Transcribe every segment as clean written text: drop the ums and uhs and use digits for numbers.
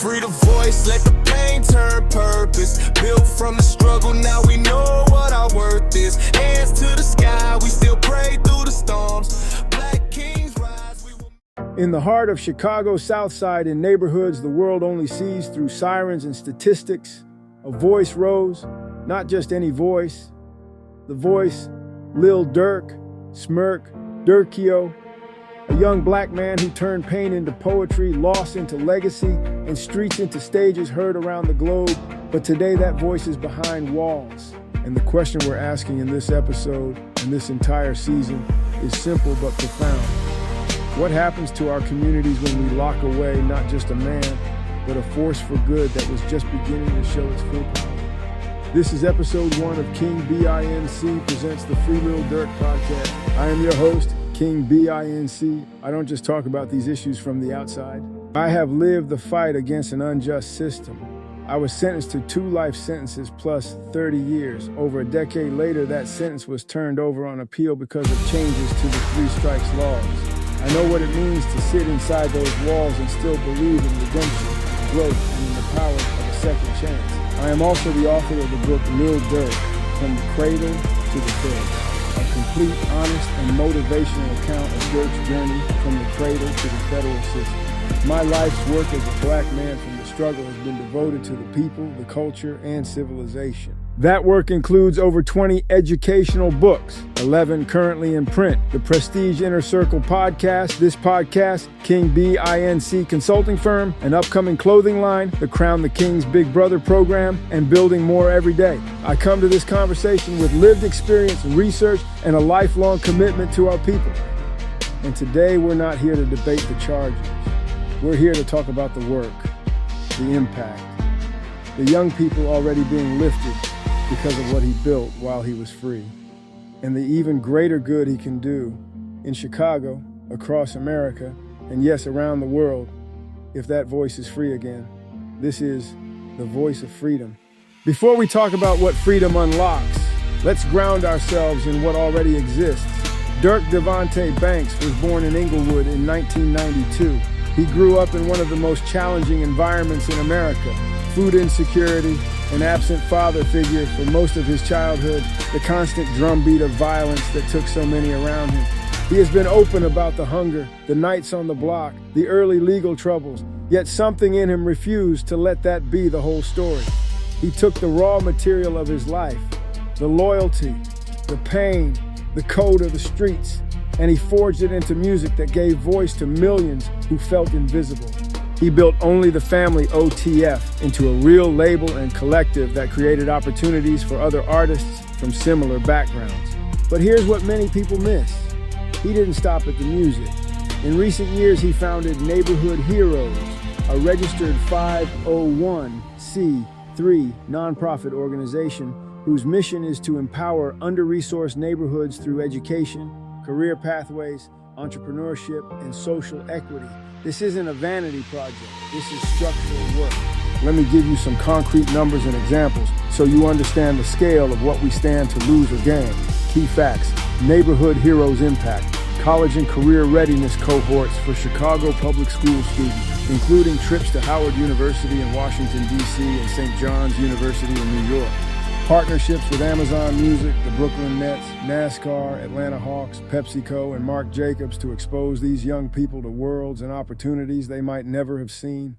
Free the voice, let the pain turn purpose. Built from the struggle, now we know what our worth is. Hands to the sky, we still pray through the storms. Black kings rise, we will... In the heart of Chicago's South Side, in neighborhoods the world only sees through sirens and statistics, a voice rose, not just any voice. The voice, Lil Durk, Smirk, Durkio, a young black man who turned pain into poetry, loss into legacy, and streets into stages heard around the globe. But today that voice is behind walls. And the question we're asking in this episode and this entire season is simple but profound. What happens to our communities when we lock away not just a man, but a force for good that was just beginning to show its full power? This is episode 1 of King BINC presents the Free Lil Durk podcast. I am your host, King BINC. I don't just talk about these issues from the outside. I have lived the fight against an unjust system. I was sentenced to 2 life sentences plus 30 years. Over a decade later, that sentence was turned over on appeal because of changes to the 3 strikes laws. I know what it means to sit inside those walls and still believe in redemption, growth, and in the power of a second chance. I am also the author of the book Lil Durk, From the Cradle to the Feds. A complete, honest, and motivational account of Durk's journey from the cradle to the federal system. My life's work as a black man from the struggle has been devoted to the people, the culture, and civilization. That work includes over 20 educational books, 11 currently in print, the Prestige Inner Circle podcast, this podcast, King BINC consulting firm, an upcoming clothing line, the Crown the King's Big Brother program, and building more every day. I come to this conversation with lived experience, research, and a lifelong commitment to our people. And today we're not here to debate the charges. We're here to talk about the work, the impact, the young people already being lifted because of what he built while he was free, and the even greater good he can do in Chicago, across America, and yes, around the world, if that voice is free again. This is the voice of freedom. Before we talk about what freedom unlocks, let's ground ourselves in what already exists. Durk Devontae Banks was born in Inglewood in 1992. He grew up in one of the most challenging environments in America. Food insecurity, an absent father figure for most of his childhood, the constant drumbeat of violence that took so many around him. He has been open about the hunger, the nights on the block, the early legal troubles, yet something in him refused to let that be the whole story. He took the raw material of his life, the loyalty, the pain, the code of the streets, and he forged it into music that gave voice to millions who felt invisible. He built Only the Family OTF into a real label and collective that created opportunities for other artists from similar backgrounds. But here's what many people miss. He didn't stop at the music. In recent years, he founded Neighborhood Heroes, a registered 501c3 nonprofit organization whose mission is to empower under-resourced neighborhoods through education, career pathways, entrepreneurship, and social equity. This isn't a vanity project. This is structural work. Let me give you some concrete numbers and examples so you understand the scale of what we stand to lose or gain. Key facts: Neighborhood Heroes Impact, college and career readiness cohorts for Chicago public school students, including trips to Howard University in Washington, D.C. and St. John's University in New York. Partnerships with Amazon Music, the Brooklyn Nets, NASCAR, Atlanta Hawks, PepsiCo, and Marc Jacobs to expose these young people to worlds and opportunities they might never have seen.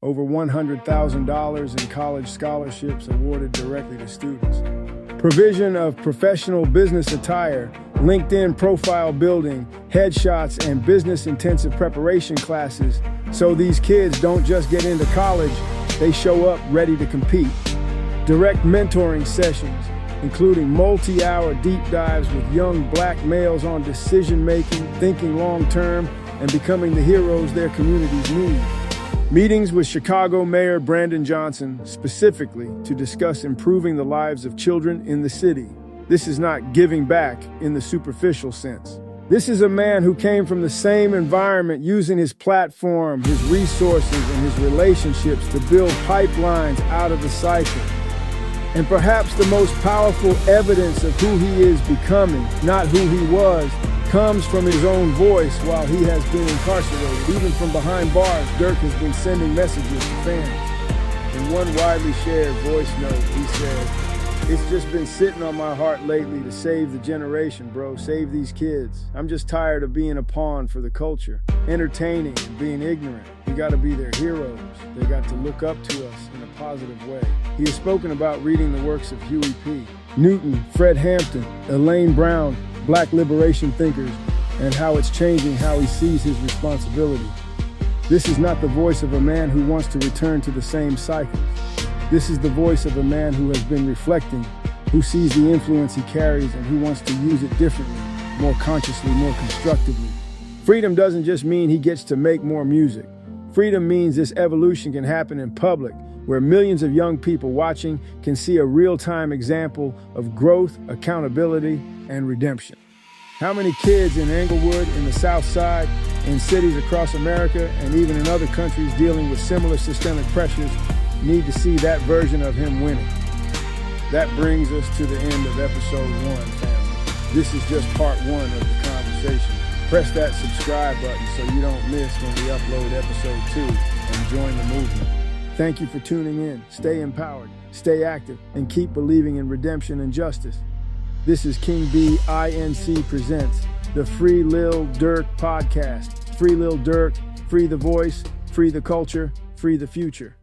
Over $100,000 in college scholarships awarded directly to students. Provision of professional business attire, LinkedIn profile building, headshots, and business-intensive preparation classes so these kids don't just get into college, they show up ready to compete. Direct mentoring sessions, including multi-hour deep dives with young black males on decision-making, thinking long-term, and becoming the heroes their communities need. Meetings with Chicago Mayor Brandon Johnson specifically to discuss improving the lives of children in the city. This is not giving back in the superficial sense. This is a man who came from the same environment using his platform, his resources, and his relationships to build pipelines out of the cycle. And perhaps the most powerful evidence of who he is becoming, not who he was, comes from his own voice while he has been incarcerated. Even from behind bars, Durk has been sending messages to fans. In one widely shared voice note, he said, "It's just been sitting on my heart lately to save the generation, bro. Save these kids. I'm just tired of being a pawn for the culture, entertaining and being ignorant. We got to be their heroes. They got to look up to us in a positive way." He has spoken about reading the works of Huey P. Newton, Fred Hampton, Elaine Brown, Black liberation thinkers, and how it's changing how he sees his responsibility. This is not the voice of a man who wants to return to the same cycles. This is the voice of a man who has been reflecting, who sees the influence he carries and who wants to use it differently, more consciously, more constructively. Freedom doesn't just mean he gets to make more music. Freedom means this evolution can happen in public, where millions of young people watching can see a real-time example of growth, accountability, and redemption. How many kids in Englewood, in the South Side, in cities across America, and even in other countries dealing with similar systemic pressures need to see that version of him winning? That brings us to the end of episode 1, family. This is just part 1 of the conversation. Press that subscribe button so you don't miss when we upload episode 2 and join the movement. Thank you for tuning in. Stay empowered, stay active, and keep believing in redemption and justice. This is King B INC presents the Free Lil Durk podcast. Free Lil Durk, free the voice, free the culture, free the future.